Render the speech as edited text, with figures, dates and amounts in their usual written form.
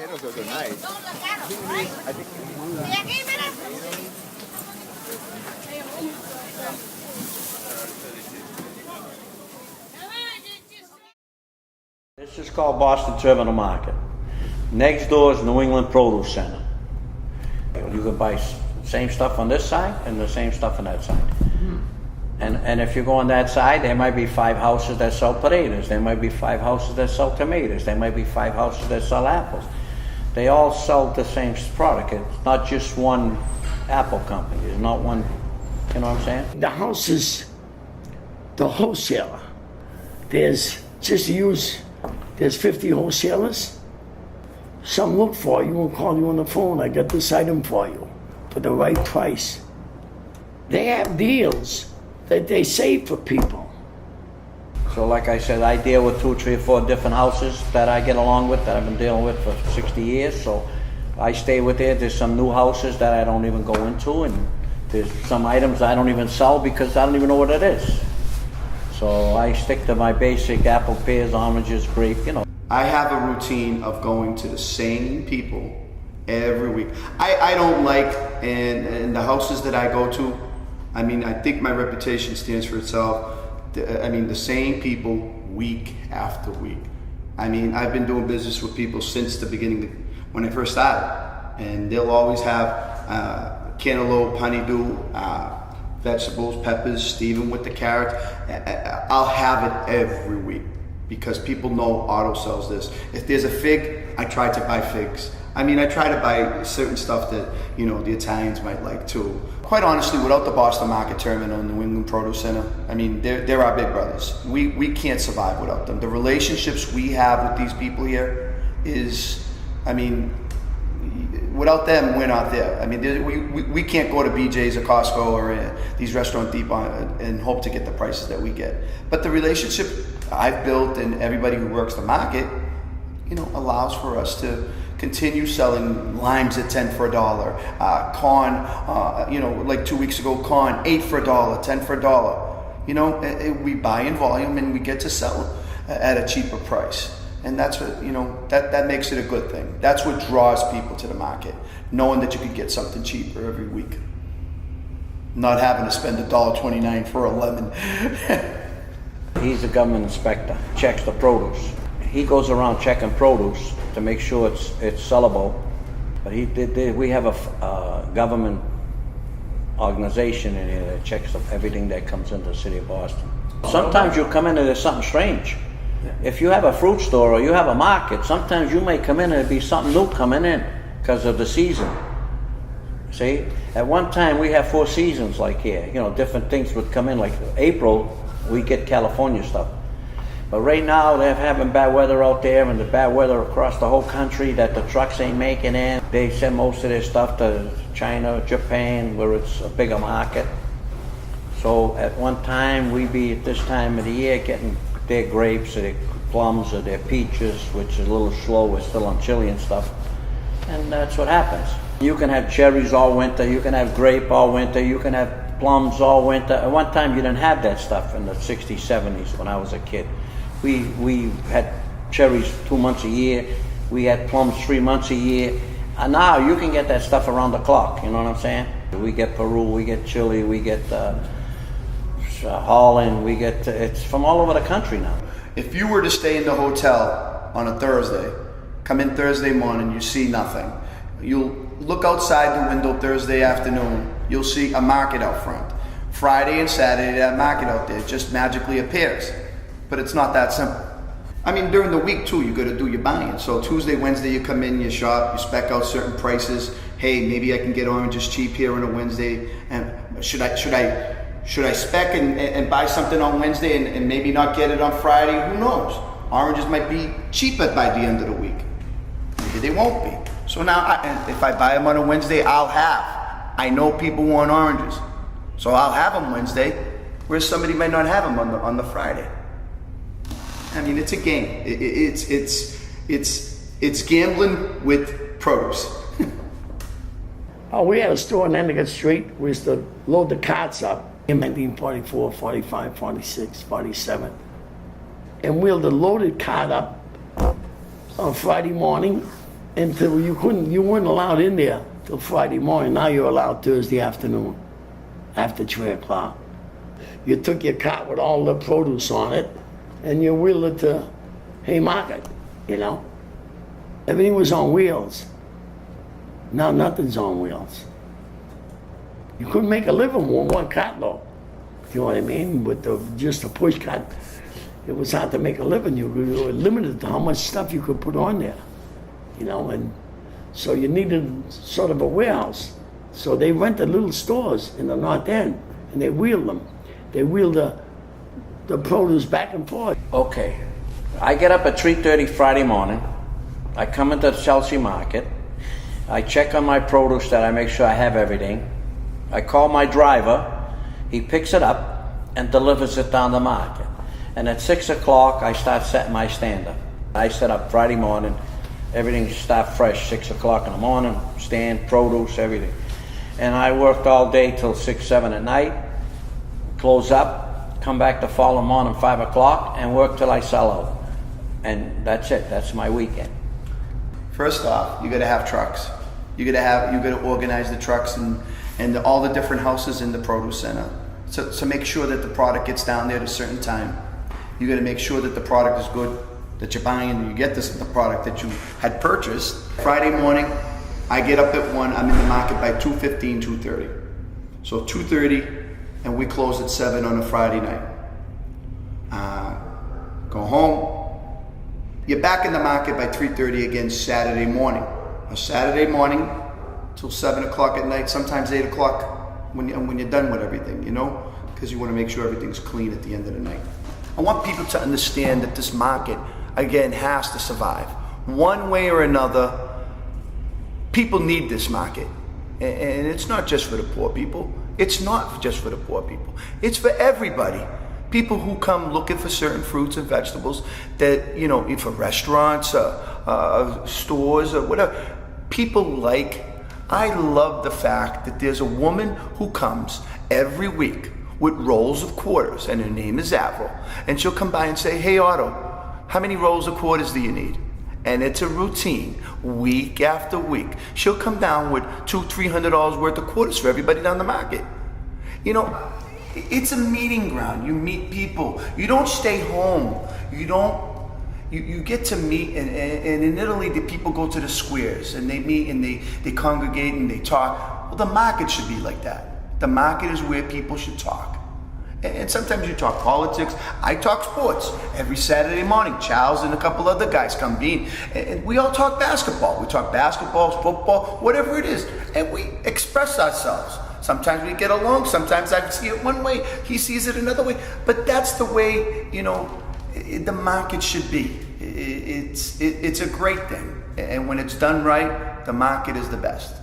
Potatoes are nice. I think This is called Boston Terminal Market. Next door is New England Produce Center. You can buy same stuff on this side and the same stuff on that side. And if you go on that side, there might be 5 houses that sell potatoes. There might be 5 houses that sell tomatoes. There might be 5 houses that sell apples. They all sell the same product. It's not just one apple company. There's not one, you know what I'm saying? The house is the wholesaler. There's 50 wholesalers. Some look for you and call you on the phone. I got this item for you for the right price. They have deals that they save for people. So like I said, I deal with 2, 3, 4 different houses that I get along with, that I've been dealing with for 60 years. So I stay with it. There's some new houses that I don't even go into, and there's some items I don't even sell because I don't even know what it is. So I stick to my basic apple, pears, oranges, grape, you know. I have a routine of going to the same people every week. I don't like, and the houses that I go to, I mean, I think my reputation stands for itself. I mean, the same people week after week. I mean, I've been doing business with people since the beginning, when I first started. And they'll always have cantaloupe, honeydew, vegetables, peppers, Stephen with the carrots. I'll have it every week because people know Otto sells this. If there's a fig, I try to buy figs. I mean, I try to buy certain stuff that, you know, the Italians might like too. Quite honestly, without the Boston Market Terminal and New England Produce Center, I mean, they're our big brothers. We can't survive without them. The relationships we have with these people here is, I mean, without them, we're not there. I mean, we can't go to BJ's or Costco or these restaurant depot and hope to get the prices that we get. But the relationship I've built and everybody who works the market, you know, allows for us to continue selling limes at 10 for $1, corn, you know, like 2 weeks ago, corn 8 for $1, 10 for $1. You know, we buy in volume and we get to sell at a cheaper price. And that's what, you know, that makes it a good thing. That's what draws people to the market, knowing that you could get something cheaper every week. Not having to spend $1.29 for a lemon. He's a government inspector, checks the produce. He goes around checking produce to make sure it's sellable. But we have a government organization in here that checks everything that comes into the city of Boston. Sometimes you come in and there's something strange. If you have a fruit store or you have a market, sometimes you may come in and it'd be something new coming in because of the season. See, at one time we have 4 seasons like here. You know, different things would come in. Like April, we get California stuff. But right now they're having bad weather out there and the bad weather across the whole country that the trucks ain't making in. They send most of their stuff to China, Japan, where it's a bigger market. So at one time we'd be at this time of the year getting their grapes or their plums or their peaches, which is a little slow. We're still on Chilean stuff. And that's what happens. You can have cherries all winter, you can have grape all winter, you can have plums all winter. At one time you didn't have that stuff in the 60s, 70s when I was a kid. We had cherries 2 months a year, we had plums 3 months a year. And now you can get that stuff around the clock, you know what I'm saying? We get Peru, we get Chile, we get Holland, we get, it's from all over the country now. If you were to stay in the hotel on a Thursday, come in Thursday morning, you see nothing. You'll look outside the window Thursday afternoon, you'll see a market out front. Friday and Saturday, that market out there just magically appears. But it's not that simple. I mean, during the week too, you gotta do your buying. So Tuesday, Wednesday, you come in, you shop, you spec out certain prices. Hey, maybe I can get oranges cheap here on a Wednesday. And should I spec and buy something on Wednesday and maybe not get it on Friday? Who knows? Oranges might be cheaper by the end of the week. Maybe they won't be. So now, if I buy them on a Wednesday, I know people want oranges. So I'll have them Wednesday, whereas somebody might not have them on the Friday. I mean, it's a game. It's gambling with produce. Oh, we had a store on Endicott Street. We used to load the carts up in 1944, 45, 46, 47. And we'll the loaded cart up on Friday morning, until you weren't allowed in there till Friday morning. Now you're allowed Thursday afternoon, after 3 o'clock. You took your cart with all the produce on it, and you wheeled it to Haymarket, you know? Everything was on wheels. Now nothing's on wheels. You couldn't make a living with one cart load. You know what I mean? With just a push cart, it was hard to make a living. You were limited to how much stuff you could put on there, you know? And so you needed sort of a warehouse. So they rented little stores in the North End, and they wheeled them. They wheeled the produce back and forth. Okay, I get up at 3:30 Friday morning. I come into the Chelsea Market. I check on my produce that I make sure I have everything. I call my driver. He picks it up and delivers it down the market. And at 6 o'clock, I start setting my stand up. I set up Friday morning. Everything start fresh, 6 o'clock in the morning, stand, produce, everything. And I worked all day till 6, 7 at night, close up, come back the following morning, 5 o'clock, and work till I sell out. And that's it, that's my weekend. First off, you gotta have trucks. You gotta organize the trucks and all the different houses in the produce center. So make sure that the product gets down there at a certain time. You gotta make sure that the product is good, that you're buying and you get the product that you had purchased. Friday morning, I get up at 1, I'm in the market by 2:15, 2:30. So 2:30, and we close at 7 on a Friday night. Go home. You're back in the market by 3:30 again Saturday morning. A Saturday morning till 7 o'clock at night, sometimes 8 o'clock when you're done with everything, you know? Because you want to make sure everything's clean at the end of the night. I want people to understand that this market, again, has to survive. One way or another, people need this market. And it's not just for the poor people. It's not just for the poor people. It's for everybody. People who come looking for certain fruits and vegetables that, you know, for restaurants, stores, or whatever. People like, I love the fact that there's a woman who comes every week with rolls of quarters, and her name is Avril, and she'll come by and say, hey Otto, how many rolls of quarters do you need? And it's a routine, week after week. She'll come down with $200-300 worth of quarters for everybody down the market. You know, it's a meeting ground. You meet people. You don't stay home. You get to meet, and in Italy, the people go to the squares, and they meet, and they congregate, and they talk. Well, the market should be like that. The market is where people should talk. And sometimes you talk politics. I talk sports. Every Saturday morning, Charles and a couple other guys come in, and we all talk basketball. We talk basketball, football, whatever it is, and we express ourselves. Sometimes we get along. Sometimes I see it one way, he sees it another way. But that's the way, you know, the market should be. It's a great thing, and when it's done right, the market is the best.